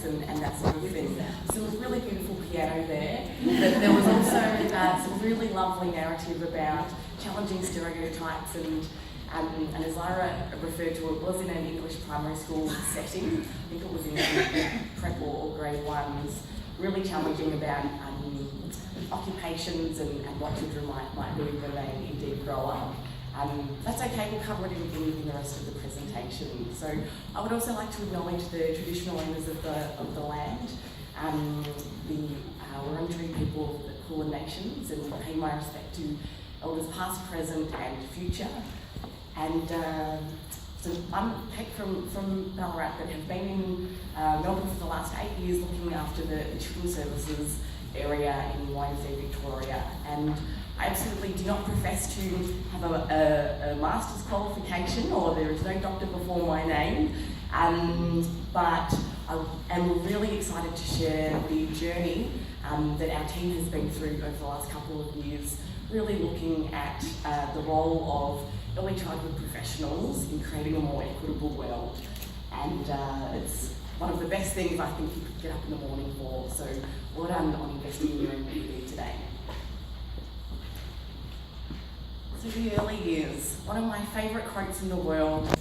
and that sort of thing. Some really beautiful piano there, but there was also some really lovely narrative about challenging stereotypes and as Lyra referred to, it was in an English primary school setting. I think it was in prep or grade ones, really challenging about occupations and what children might do when they indeed grow up. That's okay, we'll cover it in the rest of the presentation. So I would also like to acknowledge the traditional owners of the land, the Wurundjeri people of the Kulin Nations, and pay my respect to elders past, present and future. And so I'm Kate from Ballarat, but have been in Melbourne for the last 8 years looking after the children's services area in YMCA Victoria. And I absolutely do not profess to have a master's qualification, or there is no doctor before my name, but I am really excited to share the journey that our team has been through over the last couple of years, really looking at the role of early childhood professionals in creating a more equitable world. And it's one of the best things I think you could get up in the morning for, so well done on investing in your own community today. So the early years, one of my favourite quotes in the world,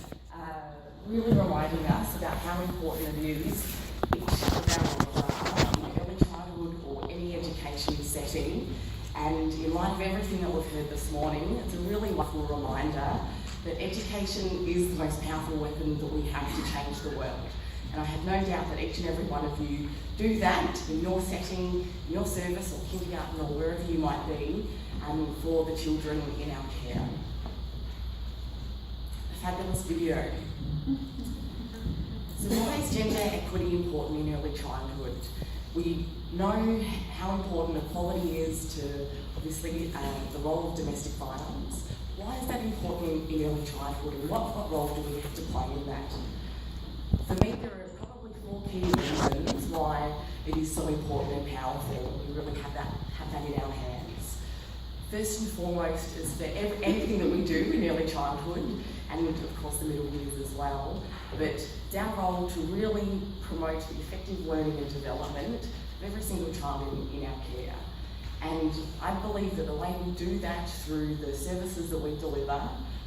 really reminding us about how important it is each of our in early childhood or any education setting. And in light of everything that we've heard this morning, it's a really wonderful reminder that education is the most powerful weapon that we have to change the world. And I have no doubt that each and every one of you do that in your setting, in your service or kindergarten or wherever you might be, for the children in our care. A fabulous video. So why is gender equity important in early childhood? We know how important equality is to, obviously, the role of domestic violence. Why is that important in early childhood, and what role do we have to play in that? For me, there are probably 4 key reasons why it is so important and powerful. We really have that in our hands. First and foremost is for anything that we do in early childhood, and of course the middle years as well, but it's our role to really promote the effective learning and development of every single child in our care. And I believe that the way we do that through the services that we deliver,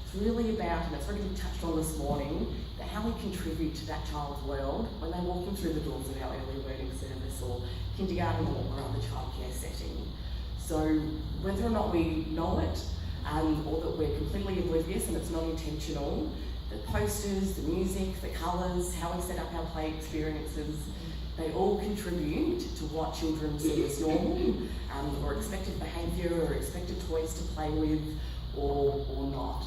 it's really about, and it's already been touched on this morning, that how we contribute to that child's world when they're walking through the doors of our early learning service or kindergarten or other childcare setting. So whether or not we know it, or that we're completely oblivious and it's not intentional, the posters, the music, the colours, how we set up our play experiences, they all contribute to what children see as normal, or expected behaviour, or expected toys to play with, or not.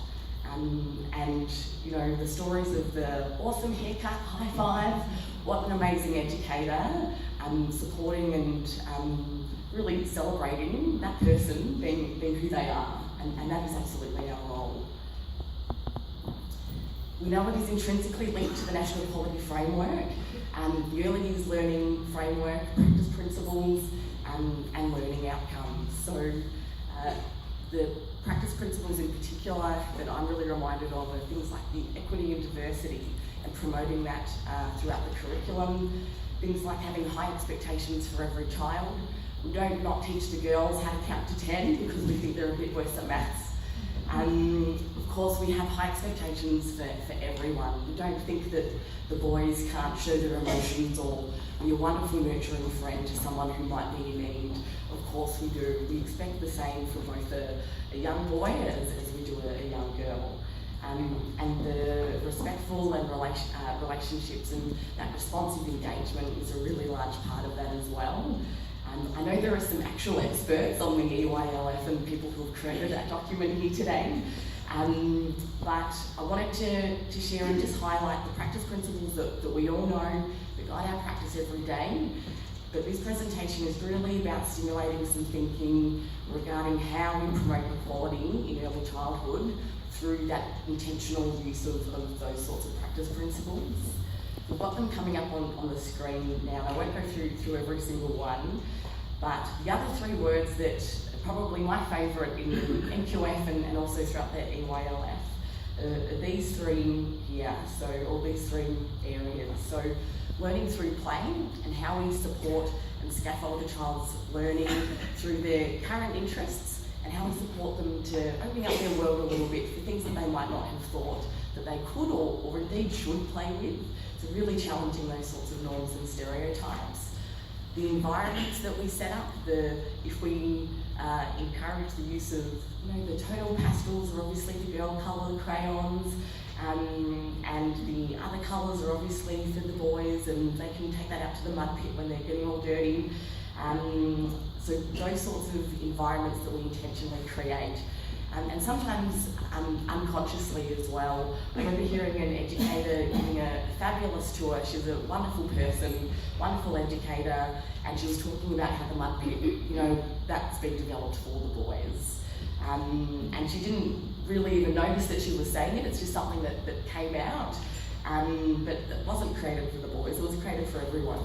And you know, the stories of the awesome haircut, high five, what an amazing educator, supporting and really celebrating that person being who they are, and that is absolutely our role. We know it is intrinsically linked to the National Quality Framework, the Early Years Learning Framework, practice principles, and learning outcomes. So the practice principles in particular that I'm really reminded of are things like the equity and diversity and promoting that throughout the curriculum, things like having high expectations for every child. We don't not teach the girls how to count to 10 because we think they're a bit worse at maths. Of course, we have high expectations for everyone. We don't think that the boys can't show their emotions or be a wonderful nurturing friend to someone who might be in need. Of course we do. We expect the same for both a young boy as we do a young girl. And the respectful and relationships and that responsive engagement is a really large part of that as well. I know there are some actual experts on the EYLF and people who have created that document here today, but I wanted to share and just highlight the practice principles that we all know, that guide our practice every day. But this presentation is really about stimulating some thinking regarding how we promote equality in early childhood through that intentional use of those sorts of practice principles. We've got them coming up on the screen now. I won't go through every single one, but the other 3 words that are probably my favourite in NQF and also throughout the EYLF are these 3 here, so all these 3 areas. So learning through play and how we support and scaffold a child's learning through their current interests, and how we support them to opening up their world a little bit for things that they might not have thought that they could or indeed should play with. So really challenging those sorts of norms and stereotypes. The environments that we set up, if we encourage the use of, the tonal pastels are obviously the girl colour crayons, and the other colours are obviously for the boys, and they can take that out to the mud pit when they're getting all dirty. So those sorts of environments that we intentionally create. And sometimes unconsciously as well. I remember hearing an educator giving a fabulous tour. She's a wonderful person, wonderful educator, and she was talking about how the mud pit, that's been developed for the boys. And she didn't really even notice that she was saying it. It's just something that came out, but it wasn't created for the boys. It was created for everyone.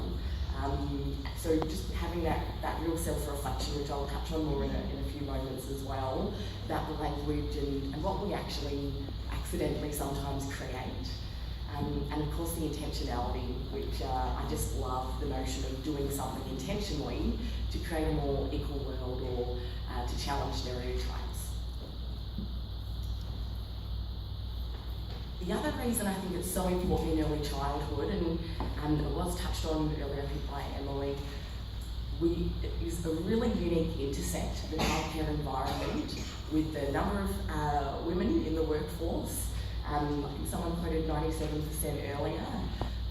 So just having that real self-reflection, which I'll touch on more in a few moments as well, about the language and what we actually accidentally sometimes create. And of course the intentionality, which I just love the notion of doing something intentionally to create a more equal world or to challenge stereotypes. The other reason I think it's so important in early childhood, and it was touched on earlier I think by Emily, is a really unique intersect, the childcare environment, with the number of women in the workforce. I think someone quoted 97% earlier.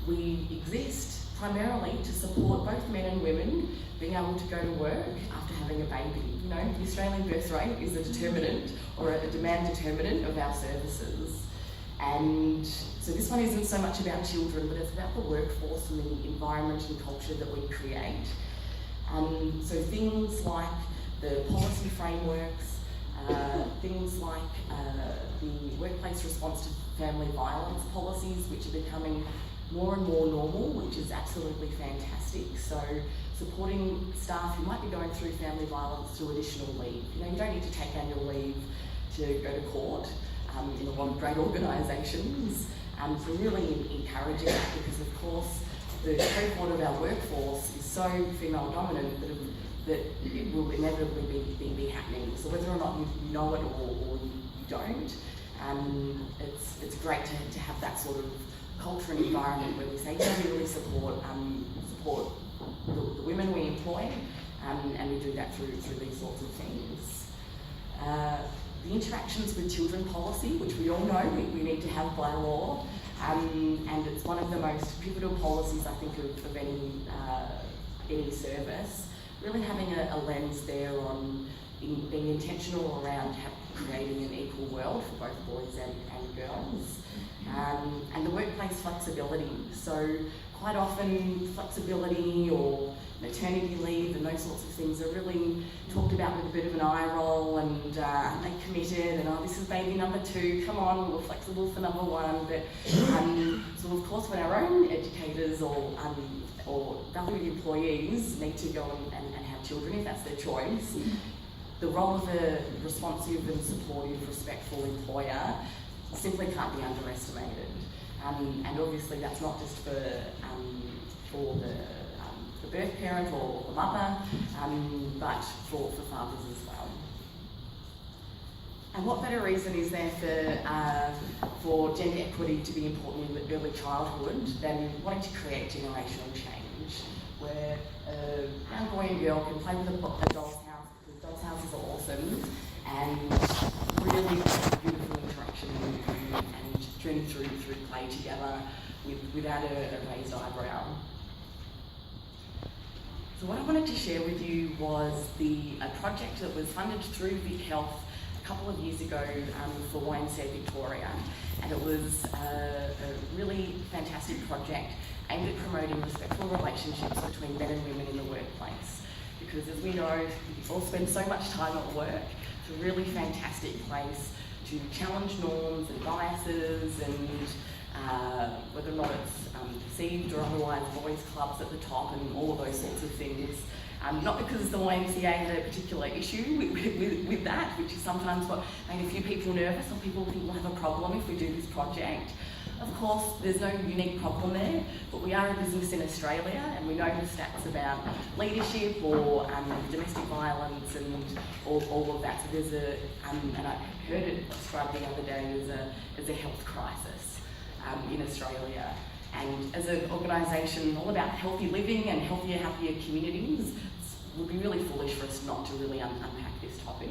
We exist primarily to support both men and women being able to go to work after having a baby. The Australian birth rate is a determinant, or a demand determinant of our services. And so this one isn't so much about children, but it's about the workforce and the environment and culture that we create. So things like the policy frameworks, things like the workplace response to family violence policies, which are becoming more and more normal, which is absolutely fantastic. So supporting staff who might be going through family violence through additional leave. You don't need to take annual leave to go to court. In a lot of great organisations, so really encouraging that, because of course the cohort of our workforce is so female dominant that it will inevitably be happening. So whether or not you know it or you don't, it's great to have that sort of culture and environment where we say, we really support the women we employ, and we do that through these sorts of things. The interactions with children policy, which we all know we need to have by law, and it's one of the most pivotal policies I think of any service. Really having a lens there on being intentional around creating an equal world for both boys and girls, and the workplace flexibility. So quite often flexibility or maternity leave and those sorts of things are really talked about with a bit of an eye roll, and aren't they committed, and this is baby number 2, come on, we're flexible for number 1. But so of course when our own educators or valued employees need to go and have children, if that's their choice, the role of a responsive and supportive, respectful employer simply can't be underestimated. And obviously that's not just for the birth parent or the mother, but for fathers as well. And what better reason is there for gender equity to be important in early childhood than wanting to create generational change, where a young boy and girl can play with a doll's house, because doll's houses are awesome, and really beautiful interaction and journey through play together without a raised eyebrow. So what I wanted to share with you was a project that was funded through Vic Health a couple of years ago for YMCA Victoria, and it was a really fantastic project aimed at promoting respectful relationships between men and women in the workplace. Because as we know, we all spend so much time at work. It's a really fantastic place to challenge norms and biases, and whether or not it's perceived or otherwise, boys clubs at the top and all of those sorts of things. Not because the YMCA had a particular issue with that, which is sometimes what made a few people nervous, or people think we'll have a problem if we do this project, of course, there's no unique problem there, but we are a business in Australia, and we know the stats about leadership or domestic violence and all of that. So there's and I heard it described the other day as a health crisis in Australia. And as an organisation all about healthy living and healthier, happier communities, it would be really foolish for us not to really unpack this topic.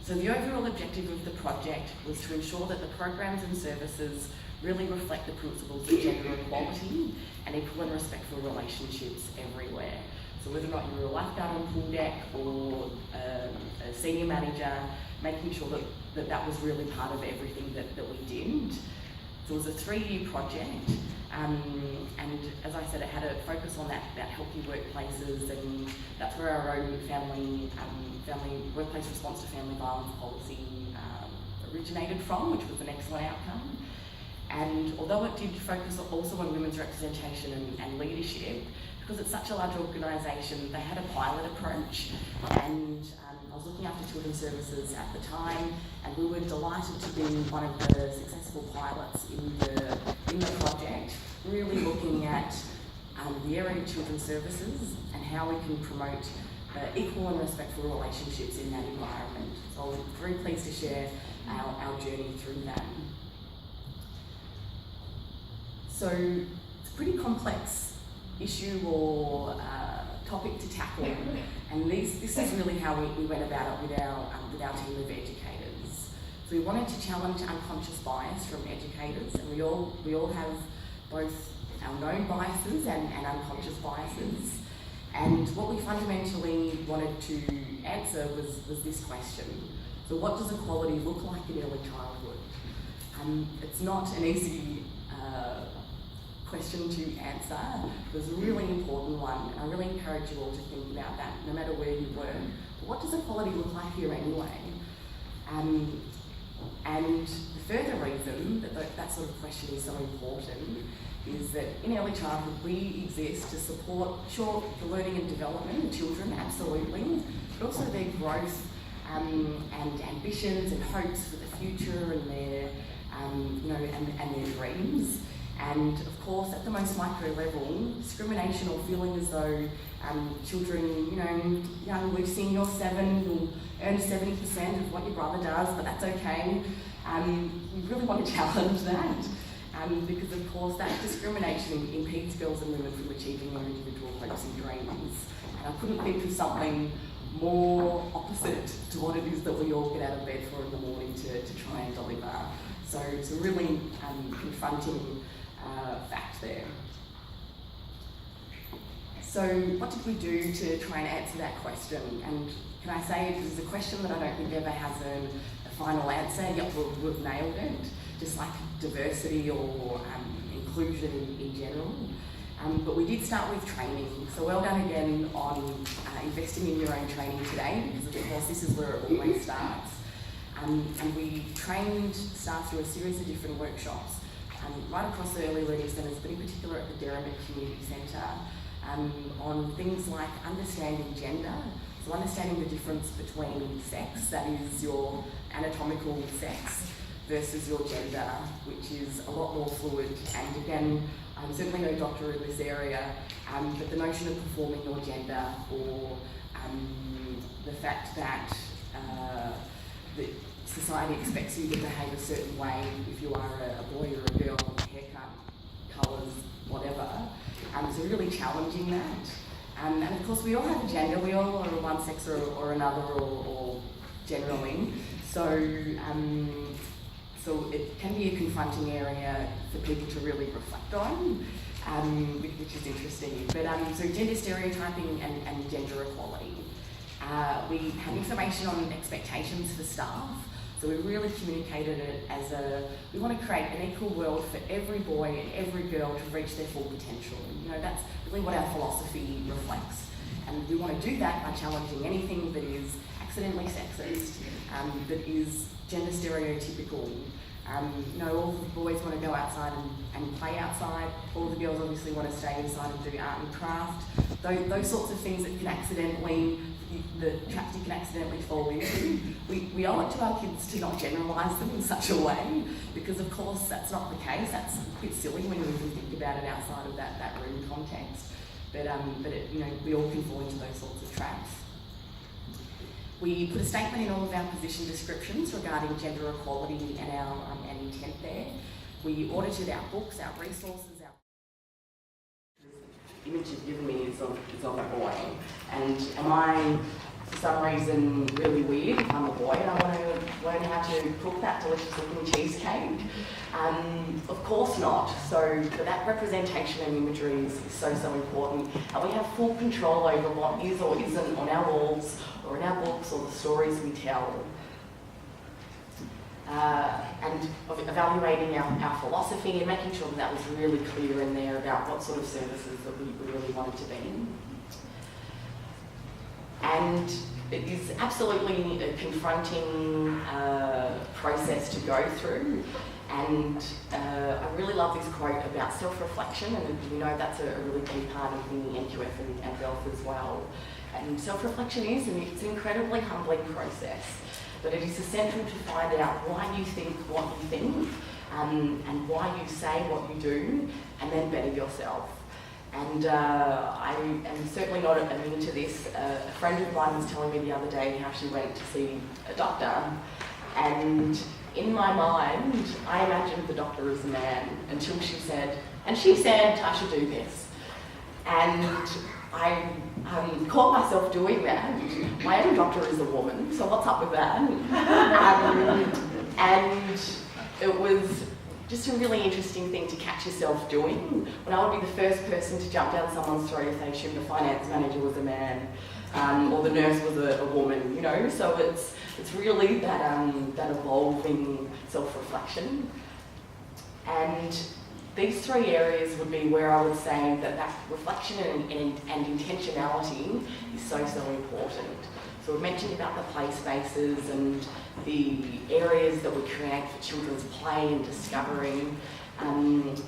So the overall objective of the project was to ensure that the programs and services really reflect the principles of gender equality and equal and respectful relationships everywhere. So whether or not you were a lifeguard on pool deck or a senior manager, making sure that was really part of everything that we did. So it was a 3-year project, and as I said, it had a focus on that healthy workplaces, and that's where our own family workplace response to family violence policy originated from, which was an excellent outcome. And although it did focus also on women's representation and leadership, because it's such a large organisation, they had a pilot approach, and I was looking after children's services at the time, and we were delighted to be one of the successful pilots in the project, really looking at the area of children's services and how we can promote equal and respectful relationships in that environment. So I'm very pleased to share our journey through that. So it's a pretty complex issue or topic to tackle, and this is really how we went about it with our team of educators. So we wanted to challenge unconscious bias from educators, and we all have both our known biases and unconscious biases. And what we fundamentally wanted to answer was this question. So what does equality look like in early childhood? It's not an easy question to answer. It was a really important one, and I really encourage you all to think about that, no matter where you were. But what does equality look like here anyway? And the further reason that sort of question is so important is that in early childhood we exist to support, sure, the learning and development of children, absolutely, but also their growth and ambitions and hopes for the future and their, and their dreams. And of course, at the most micro level, discrimination or feeling as though children, young Lucy, you're 7, you'll earn 70% of what your brother does, but that's okay. We really want to challenge that. Because of course that discrimination impedes girls and women from achieving their individual hopes and dreams. And I couldn't think of something more opposite to what it is that we all get out of bed for in the morning to try and deliver. So it's a really confronting fact there. So what did we do to try and answer that question? And can I say it is a question that I don't think ever has a final answer, yet we've nailed it. Just like diversity or inclusion in general. But we did start with training. So well done again on investing in your own training today, because of course this is where it always starts. And we trained staff through a series of different workshops right across the early learning centres, but in particular at the Darebin Community Centre, on things like understanding gender. So understanding the difference between sex, that is your anatomical sex, versus your gender, which is a lot more fluid. And again, I'm certainly no doctor in this area, but the notion of performing your gender, or the fact that society expects you to behave a certain way if you are a boy or a girl, haircut, colours, whatever. So really challenging that. And of course we all have a gender, we all are one sex or another, or generally. So it can be a confronting area for people to really reflect on, which is interesting. But so gender stereotyping and gender equality. We have information on expectations for staff. So we really communicated it as we want to create an equal world for every boy and every girl to reach their full potential. That's really what our philosophy reflects. And we want to do that by challenging anything that is accidentally sexist, that is gender stereotypical. All the boys want to go outside and play outside. All the girls obviously want to stay inside and do art and craft. Those sorts of things that can accidentally the traps you can accidentally fall into. We owe it to our kids to not generalise them in such a way, because of course that's not the case. That's a bit silly when you even think about it outside of that room context. But we all can fall into those sorts of traps. We put a statement in all of our position descriptions regarding gender equality and our intent there. We audited our books, our resources, the image you've given me is of a boy. And am I, for some reason, really weird if I'm a boy and I want to learn how to cook that delicious looking cheesecake? Of course not. So that representation and imagery is so important. And we have full control over what is or isn't on our walls or in our books or the stories we tell. And of evaluating our philosophy and making sure that was really clear in there about what sort of services that we really wanted to be in. And it is absolutely a confronting process to go through. And I really love this quote about self-reflection, and we know that's a really key part of the NQF and GELF as well. And self-reflection it's an incredibly humbling process. But it is essential to find out why you think what you think, and why you say what you do, and then better yourself. And I am certainly not immune to this. A friend of mine was telling me the other day how she went to see a doctor, and in my mind, I imagined the doctor as a man until she said I should do this. And I caught myself doing that. My own doctor is a woman, so what's up with that? And it was just a really interesting thing to catch yourself doing. When I would be the first person to jump down someone's throat if they assumed the finance manager was a man, or the nurse was a woman, So it's really that evolving self-reflection. And these three areas would be where I would say that reflection and intentionality is so important. So we mentioned about the play spaces and the areas that we create for children's play and discovering,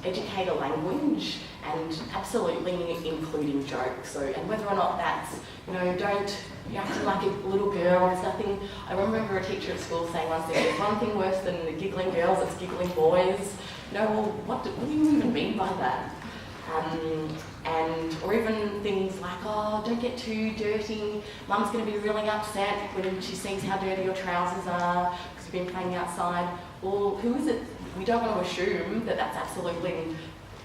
educator language, and absolutely including jokes. So, and whether or not that's, don't you act like a little girl, there's nothing. I remember a teacher at school saying once, there's one thing worse than the giggling girls, it's giggling boys. Well, what do you even mean by that? Or even things like, don't get too dirty. Mum's going to be really upset when she sees how dirty your trousers are because you've been playing outside. Well, who is it? We don't want to assume that that's absolutely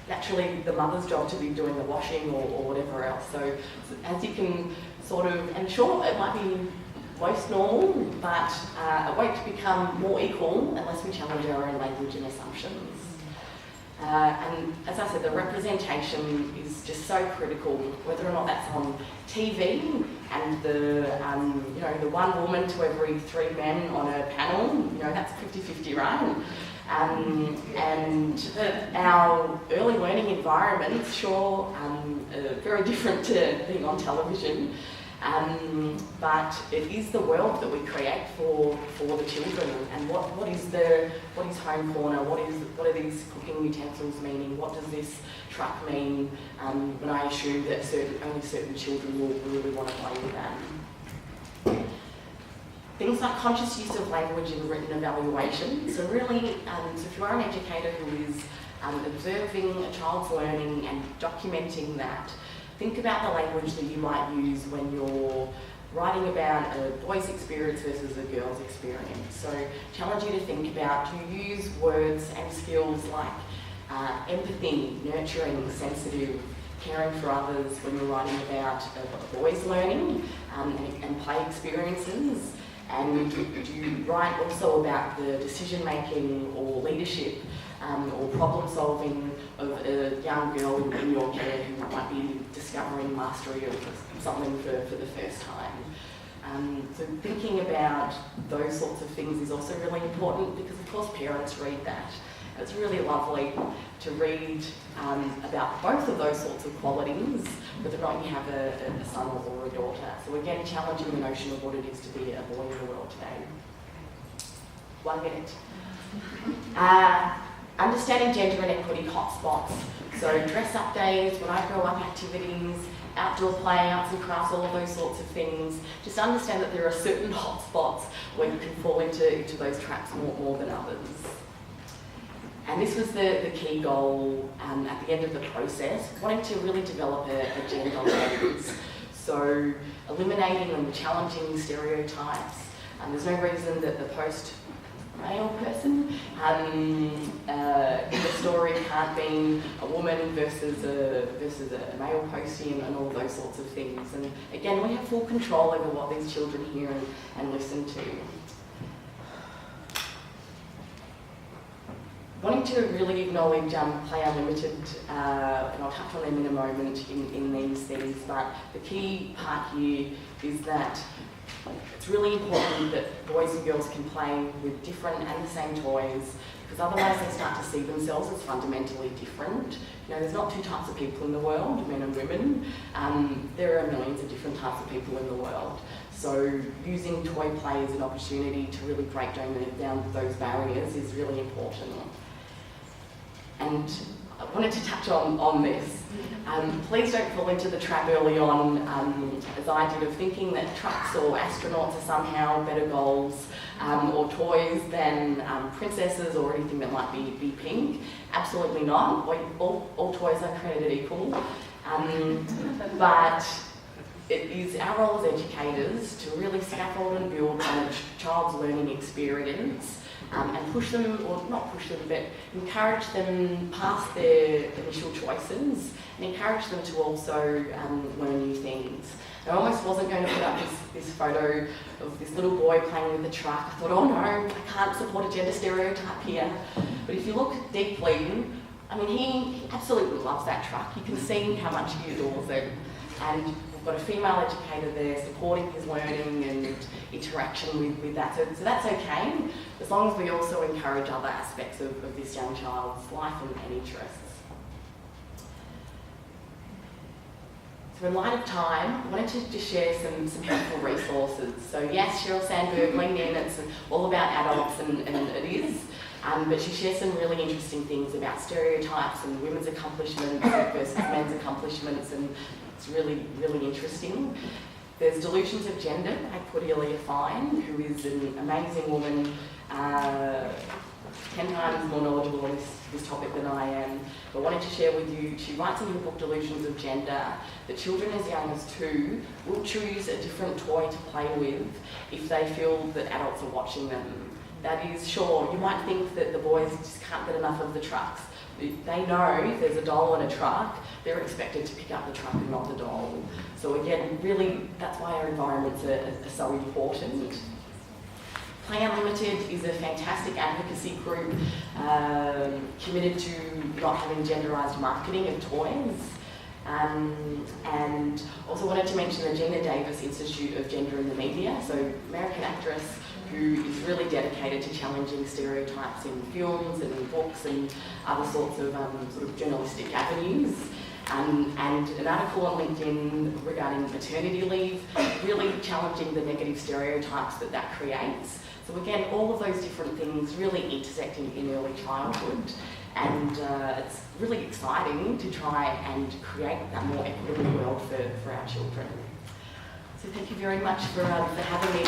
naturally the mother's job to be doing the washing or whatever else. So as you can sort of, and sure, it might be most normal, but it won't become more equal unless we challenge our own language and assumptions. And as I said, the representation is just so critical, whether or not that's on TV and the one woman to every three men on a panel, that's 50-50, right? And our early learning environments, sure, very different to being on television. But it is the world that we create for the children, and what is home corner, what are these cooking utensils meaning, what does this truck mean, when I assume that only certain children will really want to play with that. Things like conscious use of language in written evaluation. So really, so if you are an educator who is observing a child's learning and documenting that, think about the language that you might use when you're writing about a boy's experience versus a girl's experience. So challenge you to think about, do you use words and skills like empathy, nurturing, sensitive, caring for others when you're writing about a boy's learning and play experiences? And do you write also about the decision making or leadership or problem solving of a young girl in your care who might be discovering mastery of something for the first time? So thinking about those sorts of things is also really important, because of course parents read that. It's really lovely to read about both of those sorts of qualities, whether or not you have a son or a daughter. So again, challenging the notion of what it is to be a boy in the world today. 1 minute. Understanding gender and equity hotspots. So dress-up days, when I grow up activities, outdoor play, arts and crafts, all of those sorts of things. Just understand that there are certain hotspots where you can fall into those traps more than others. And this was the key goal at the end of the process, wanting to really develop a gender lens. So eliminating and challenging stereotypes. There's no reason that the post-male person in the story can't be a woman versus a male postie and all those sorts of things. And again, we have full control over what these children hear and listen to. Wanting to really acknowledge Play Unlimited, and I'll touch on them in a moment in these things, but the key part here is that it's really important that boys and girls can play with different and the same toys, because otherwise they start to see themselves as fundamentally different. You know, there's not two types of people in the world, men and women. There are millions of different types of people in the world. So using toy play as an opportunity to really break down those barriers is really important. And I wanted to touch on this. Please don't fall into the trap early on, as I did, of thinking that trucks or astronauts are somehow better goals or toys than princesses or anything that might be pink. Absolutely not. All toys are created equal. But it is our role as educators to really scaffold and build on a child's learning experience. And push them, or not push them, but encourage them past their initial choices and encourage them to also learn new things. I almost wasn't going to put up this photo of this little boy playing with the truck. I thought, oh no, I can't support a gender stereotype here. But if you look deeply, I mean, he absolutely loves that truck. You can see how much he adores it. And we've got a female educator there supporting his learning and interaction with that. So that's okay, as long as we also encourage other aspects of this young child's life and interests. So in light of time, I wanted to just share some helpful resources. So yes, Sheryl Sandberg, lean in, it's all about adults and it is. But she shares some really interesting things about stereotypes and women's accomplishments versus men's accomplishments, and it's really, really interesting. There's Delusions of Gender by Cordelia Fine, who is an amazing woman, 10 times more knowledgeable on this topic than I am. But I wanted to share with you, she writes in her book Delusions of Gender that children as young as 2 will choose a different toy to play with if they feel that adults are watching them. That is, sure, you might think that the boys just can't get enough of the trucks. They know if there's a doll in a truck, they're expected to pick up the truck and not the doll. So again, really, that's why our environments are so important. Play Unlimited is a fantastic advocacy group committed to not having genderised marketing of toys. And also wanted to mention the Gina Davis Institute of Gender in the Media, so American actress who is really dedicated to challenging stereotypes in films and in books and other sorts of sort of journalistic avenues. And an article on LinkedIn regarding maternity leave, really challenging the negative stereotypes that creates. So again, all of those different things really intersecting in early childhood. And it's really exciting to try and create that more equitable world for our children. So thank you very much for having me.